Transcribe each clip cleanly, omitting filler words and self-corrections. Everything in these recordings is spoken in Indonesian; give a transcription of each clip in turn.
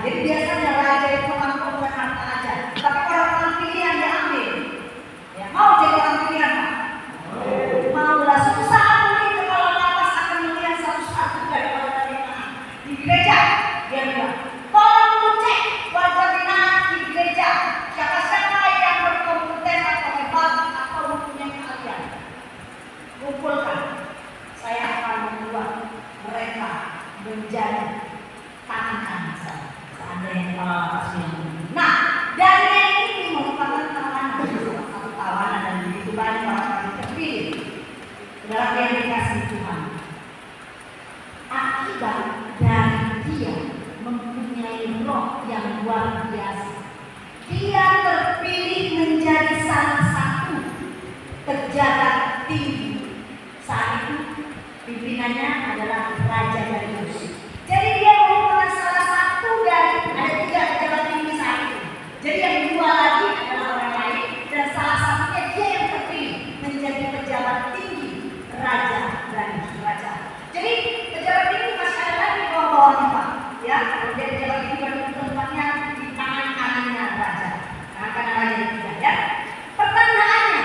Jadi biasanya raja itu mampu bukan harta aja, tapi orang-orang pilihan diambil. Ya, mau jadi orang pilihan Pak? Maulah. Suatu saat mungkin kepala lapas akan melihat satu-satu dari warga binaan di gereja. Dia bilang, tolong lu cek warga binaan di gereja. Siapa-siapa yang berkompeten atau hebat atau mempunyai keahlian, kumpulkan. Saya akan membuat mereka menjadi tangan kanan saya. Seandainya kepala lapas yang nah, dari yang ini merupakan tawanan, satu tawanan dan begitu banyak orang-orang terpilih dalam yang dikasih Tuhan. Akibat dari dia mempunyai roh yang luar biasa. Dia terpilih menjadi salah satu pejabat tinggi. Saat itu pimpinannya adalah Raja Darius. Jadi dia merupakan salah satu dari ada 3 pejabat tinggi saat itu. Jadi yang 2 lagi adalah orang lain dan salah satunya dia yang terpilih menjadi pejabat tinggi Raja Darius. Jadi pejabat tinggi masih ada lagi di bawah-bawahnya Pak. Ya, kalau dia pejabat tinggi baru tempatnya di tangan kanannya Raja. Tangan kanan Raja itu ya. Pertanyaannya,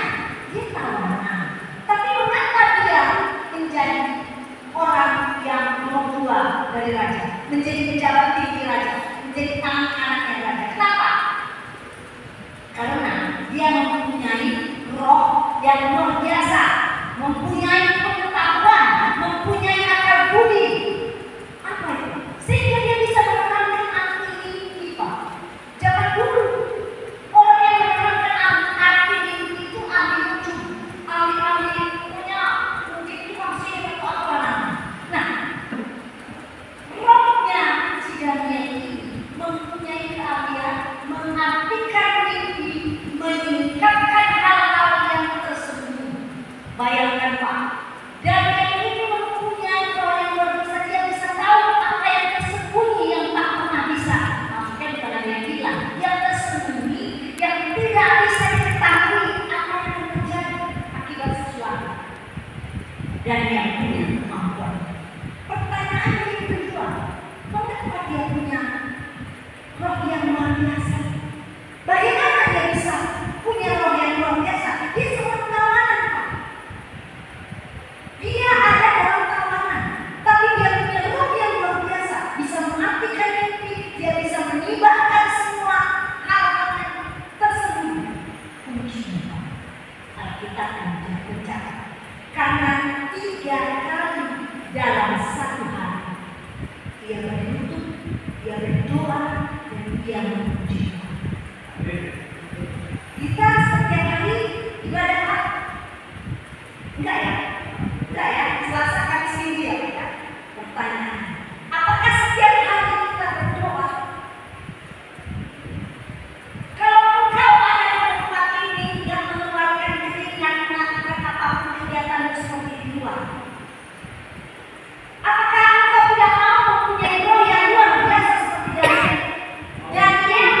dia tahu mana? Tapi mengapa dia menjadi orang yang nomor 2 dari Raja, menjadi pejabat tinggi Raja, menjadi tangan kanannya Raja? Kenapa? Karena dia mempunyai roh yang luar biasa, mempunyai pengetahuan, mempunyai akal budi. Apa itu? Sehingga dia bisa menerangkan arti ini Pak. Zaman dulu orang yang menerangkan arti ini itu ahli wujud, ahli punya mungkin tukang sihir atau apa namanya. Nah, rohnya si Daniel ini mempunyai keahlian mengartikan mimpi, meningkatkan hal-hal yang tersembunyi. Bayangkan Pak, Daniel ini mempunyai roh yang luar biasa. Dia bisa tahu apa yang tersembunyi yang tak pernah bisa. Maksudnya bukan ada yang bilang, yang tersembunyi, yang tidak bisa diketahui apa yang terjadi akibat sesuatu. Daniel punya kemampuan. Pertanyaannya yang kedua, mengapa dia punya roh yang luar biasa? Bagaimana dia bisa punya roh yang luar biasa? Dia seorang tawanan Pak. Dia ada dalam tawanan, tapi dia punya roh yang luar biasa, bisa mengartikan mimpi, dia bisa menibahkan semua hal-hal yang tersembunyi. Kuncinya Alkitab mencatat karena 3 kali dalam satu hari dia berlutut, dia berdoa, dan dia memuji Tuhan. Kita setiap hari ibadah apa? Enggak ya? Enggak ya? Selasa Kamis Minggu ya? Pertanyaan, apakah setiap hari kita berdoa? Kalau engkau ada di tempat ini yang mengeluarkan keringat melakukan apapun kegiatan seperti di luar, apakah engkau tidak mau mempunyai roh yang luar biasa seperti Daniel? Daniel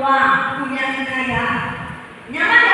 semua punya inayah. Nyaman